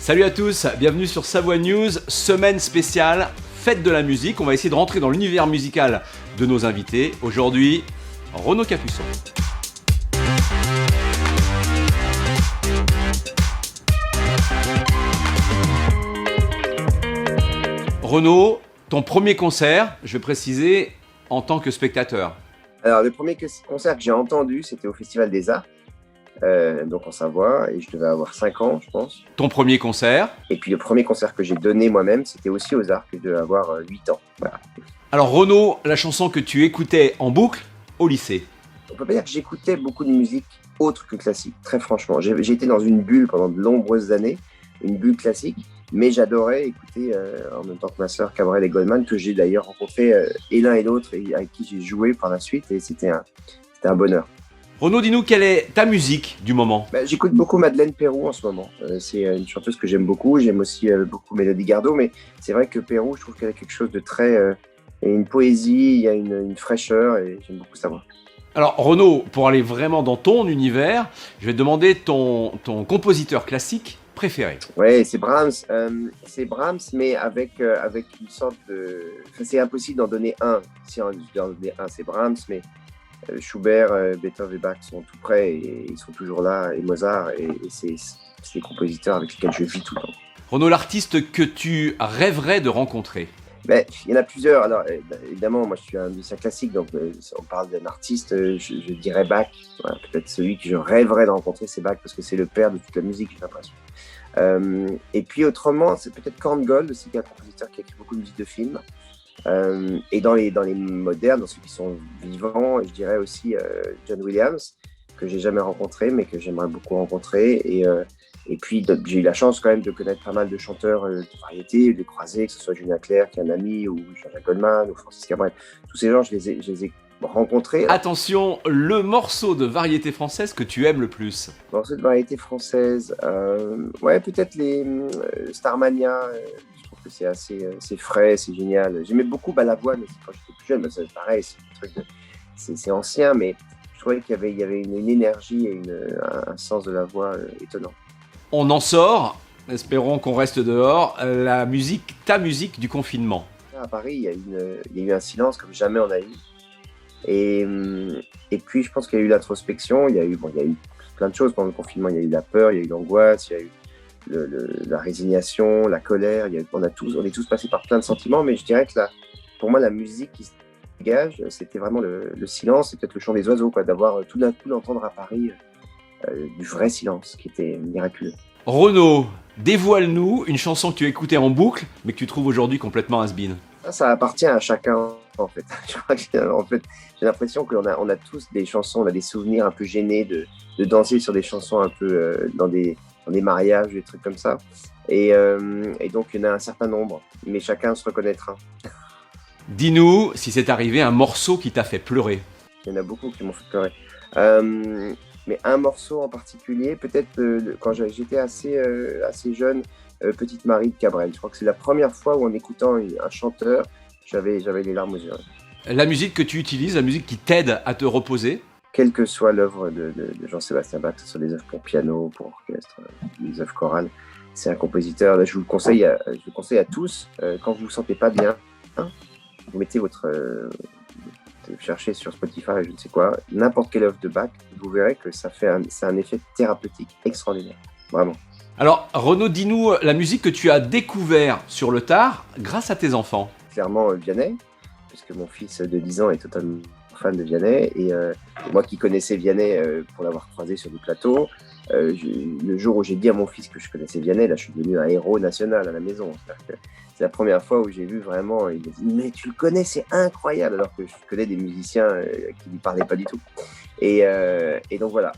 Salut à tous, bienvenue sur Savoie News, semaine spéciale, fête de la musique. On va essayer de rentrer dans l'univers musical de nos invités. Aujourd'hui, Renaud Capuçon. Renaud, ton premier concert, je vais préciser, en tant que spectateur. Alors, le premier concert que j'ai entendu, c'était au Festival des Arts, donc en Savoie, et je devais avoir 5 ans, je pense. Ton premier concert. Et puis le premier concert que j'ai donné moi-même, c'était aussi aux Arts, que je devais avoir 8 ans. Voilà. Alors Renaud, la chanson que tu écoutais en boucle au lycée. On peut pas dire que j'écoutais beaucoup de musique autre que classique, très franchement. J'ai été dans une bulle pendant de nombreuses années, une bulle classique, mais j'adorais écouter, en même temps que ma sœur, Cabrel et Goldman, que j'ai d'ailleurs rencontré et l'un et l'autre, et avec qui j'ai joué par la suite, et c'était un bonheur. Renaud, dis-nous, quelle est ta musique du moment? J'écoute beaucoup Madeleine Peyroux en ce moment. C'est une chanteuse que j'aime beaucoup. J'aime aussi beaucoup Mélodie Gardot, mais c'est vrai que Peyroux, je trouve qu'elle a quelque chose de très... une poésie, il y a une fraîcheur, et j'aime beaucoup sa voix. Alors Renaud, pour aller vraiment dans ton univers, je vais te demander ton compositeur classique préféré. Ouais, c'est Brahms. Mais avec une sorte de... Enfin, c'est impossible d'en donner un. Si on doit en donner un, c'est Brahms, mais... Schubert, Beethoven et Bach sont tout près et ils sont toujours là, et Mozart, et c'est les compositeurs avec lesquels je vis tout le temps. Renaud, l'artiste que tu rêverais de rencontrer? Il y en a plusieurs. Alors, évidemment, moi je suis un musicien classique, donc si on parle d'un artiste, je dirais Bach. Voilà, peut-être celui que je rêverais de rencontrer, c'est Bach, parce que c'est le père de toute la musique, j'ai l'impression. Et puis autrement, c'est peut-être Korngold aussi, qui est un compositeur qui a écrit beaucoup de musique de films. Et dans les modernes, dans ceux qui sont vivants, je dirais aussi John Williams, que j'ai jamais rencontré, mais que j'aimerais beaucoup rencontrer. Et puis j'ai eu la chance quand même de connaître pas mal de chanteurs de variété, de croiser, que ce soit Julien Clerc, qui est un ami, ou Jean-Jacques Goldman, ou Francis Cabrel. Tous ces gens, je les ai rencontrés. Attention, le morceau de variété française que tu aimes le plus? Morceau de variété française, ouais, peut-être les Starmania. Que c'est assez frais, c'est génial. J'aimais beaucoup Balavoine aussi quand j'étais plus jeune, mais c'est pareil, c'est ancien, mais je trouvais qu'il y avait une énergie et un sens de la voix étonnant. On en sort, espérons qu'on reste dehors, ta musique du confinement. À Paris, il y a eu un silence comme jamais on a eu. Et puis je pense qu'il y a eu l'introspection, il y a eu plein de choses pendant le confinement, il y a eu la peur, il y a eu l'angoisse, il y a eu la résignation, la colère, on est tous passés par plein de sentiments, mais je dirais que pour moi, la musique qui se dégage, c'était vraiment le silence et peut-être le chant des oiseaux, quoi, d'avoir tout d'un coup d'entendre à Paris du vrai silence, qui était miraculeux. Renaud, dévoile-nous une chanson que tu écoutais en boucle, mais que tu trouves aujourd'hui complètement has-been. Ça appartient à chacun, en fait. Je crois que, en fait, j'ai l'impression qu'on a tous des chansons, on a des souvenirs un peu gênés de danser sur des chansons un peu dans des mariages, des trucs comme ça. Et donc, il y en a un certain nombre, mais chacun se reconnaîtra. Dis-nous, si c'est arrivé, un morceau qui t'a fait pleurer. Il y en a beaucoup qui m'ont fait pleurer. Mais un morceau en particulier, peut-être quand j'étais assez jeune, Petite Marie de Cabrel. Je crois que c'est la première fois où, en écoutant un chanteur, j'avais les larmes aux yeux. La musique que tu utilises, la musique qui t'aide à te reposer? Quelle que soit l'œuvre de Jean-Sébastien Bach, que ce soit des œuvres pour piano, pour orchestre, des œuvres chorales, c'est un compositeur. Là, je vous le conseille à tous. Quand vous vous sentez pas bien, vous mettez cherchez sur Spotify, je ne sais quoi, n'importe quelle œuvre de Bach, vous verrez que c'est un effet thérapeutique extraordinaire, vraiment. Alors Renaud, dis-nous la musique que tu as découvert sur le tard grâce à tes enfants. Clairement Vianney, puisque mon fils de 10 ans est totalement fan de Vianney, et moi qui connaissais Vianney pour l'avoir croisé sur des plateaux, le jour où j'ai dit à mon fils que je connaissais Vianney, là je suis devenu un héros national à la maison. C'est la première fois où j'ai vu vraiment, il m'a dit « Mais tu le connais, c'est incroyable !» alors que je connais des musiciens qui ne lui parlaient pas du tout. Et donc voilà,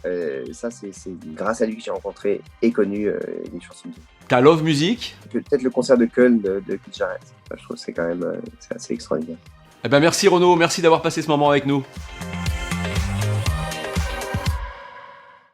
ça c'est grâce à lui que j'ai rencontré et connu les chansons de Vianney. Ta love music? Peut-être le concert de Köln de Keith Jarrett. Je trouve que c'est quand même c'est assez extraordinaire. Eh ben merci Renaud, merci d'avoir passé ce moment avec nous.